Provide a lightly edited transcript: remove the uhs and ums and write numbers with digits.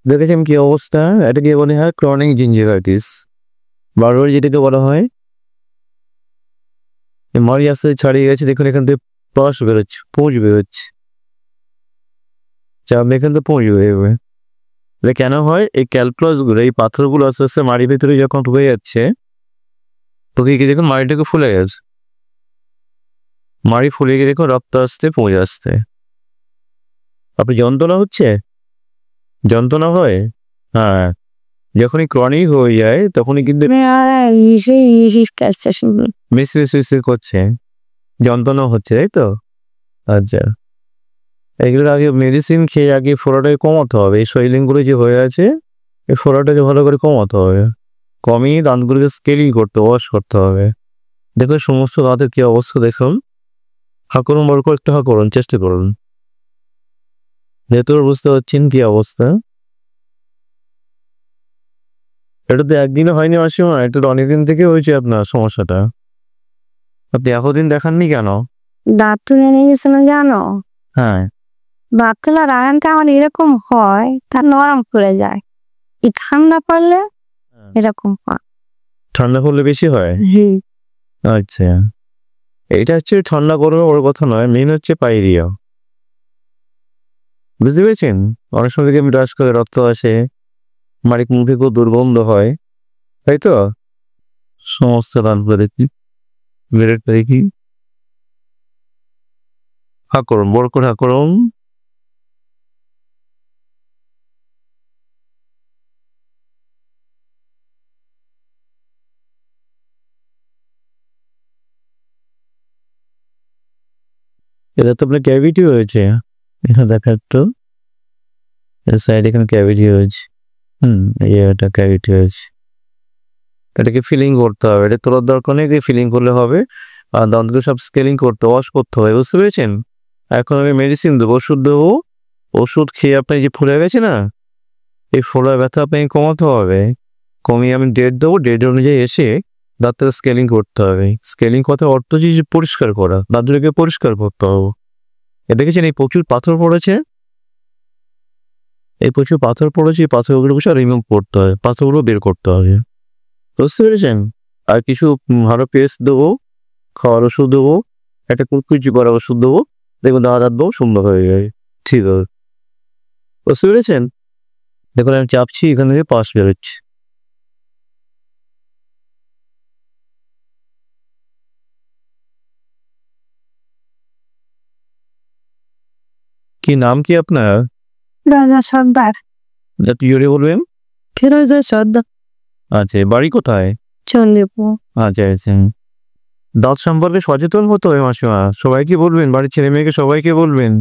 দেখেছেন কি অবস্থা? এটাকে বলা হয় ক্রনিক জিঞ্জিভাইটিস, বারবার যেটাকে বলা হয়। মাড়ি আস্তে ছাড়িয়ে গেছে, দেখুন এখান থেকে পশ বেরোচ্ছে, পুঁজ বেরোচ্ছে, চাপ এখান থেকে পুঁজ বেরোবে। এটা কেন হয়? এই ক্যালকুলাসগুলো, এই পাথরগুলো আস্তে আস্তে মাড়ির ভিতরে যখন ঢুকে যাচ্ছে, তো কি দেখুন মাড়িটাকে ফুলে গেছে, মাড়ি ফুলে গিয়ে দেখুন রক্ত আসতে, পুঁজ আসতে। আপনি যন্ত্রণা হচ্ছে? যন্ত্রণা হয়? হ্যাঁ, যখনই ক্রনিক হয়ে যায় তখনই কিন্তু মিস করছে, যন্ত্রণা হচ্ছে, তাই তো? আচ্ছা, এগুলোর আগে মেডিসিন খেয়ে আগে ফোড়াটাকে কমাতে হবে। এই সোয়েলিংগুলো যে হয়ে আছে, এই ফোড়াটাকে ভালো করে কমাতে হবে, কমিয়ে দাঁতগুলোকে স্কেলিং করতে, ওয়াশ করতে হবে। দেখুন সমস্ত দাঁতের কি অবস্থা দেখুন। হাঁকুরুন, বড় করে একটু হাঁকুরুন, চেষ্টা করুন, ভেতর বুঝতে পারছেন কি অবস্থা। এটা তো একদিনে হয়নি মাসিমা, এটা তো অনেকদিন থেকে হয়েছে আপনার সমস্যাটা। আপনি এতদিন দেখাননি কেন? দাঁত তুলে নিয়ে গেছে না জানো? হ্যাঁ, দাঁত তোলার আগানটা আমার এরকম হয়, তার নরম পড়ে যায়। এই ঠান্ডা পড়লে এরকম হয়। ঠান্ডা পড়লে বেশি হয়? আচ্ছা, এটা হচ্ছে ঠান্ডা গরমে ওর কথা নয়, মেন হচ্ছে পাইরিয়া, বুঝতে পেরেছেন? অনেক সময় থেকে ব্রাশ করে রক্ত আসে, মাড়ি মুখে খুব দুর্গন্ধ হয়, তাই তো? সমস্ত দাঁতগুলো দেখি, বেরেট দেখি, হা করুন, বড় করে হা করুন। এটা তো আপনার ক্যাভিটি হয়েছে, এটা দেখা একটু সাইড, এখানে ক্যাভিটি হয়েছে। এটা ক্যাভিটি হয়েছে, এটাকে ফিলিং করতে হবে। এটা তোলার দরকার নেই, ফিলিং করলে হবে। আর দাঁতগুলো সব স্কেলিং করতে, ওয়াশ করতে হবে, বুঝতে পেরেছেন? এখন আমি মেডিসিন দেবো, ওষুধ দেবো। ওষুধ খেয়ে আপনার যে ফুলে গেছে না, এই ফোলা ব্যথা আপনাকে কমাতে হবে। কমিয়ে আমি ডেট দেবো, ডেট অনুযায়ী এসে দাঁতটা স্কেলিং করতে হবে। স্কেলিং কথা অর্থ যে পরিষ্কার করা, দাঁতগুলোকে পরিষ্কার করতে হবে। দেখেছেন এই প্রচুর পাথর পড়েছে, এই প্রচুর পাথর পড়েছে, এই পাথরগুলো সব রিমুভ করতে হবে, পাথরগুলো বের করতে হবে, বুঝতে পেরেছেন? আর কিছু ভালো পেস্ট দেবো, খাওয়ার ওষুধ দেবো, একটা কুচকুচি করার ওষুধ দেবো, দেখুন দাঁত দেবো, সুন্দর হয়ে যাবে, ঠিক হবে, বুঝতে পেরেছেন? দেখুন আমি চাপছি, এখান থেকে পাশ বেরোচ্ছে। কি নাম কি আপনার? রাজা সর্দার। একটু জোরে বলবেন। ফিরোজা সর্দার। আচ্ছা, বাড়ি কোথায়? চণ্ডীপুর। আচ্ছা আচ্ছা, দাঁত সম্পর্কে সচেতন হতে হবে মাসিমা, সবাইকে বলবেন, বাড়ির ছেলে মেয়েকে সবাইকে বলবেন।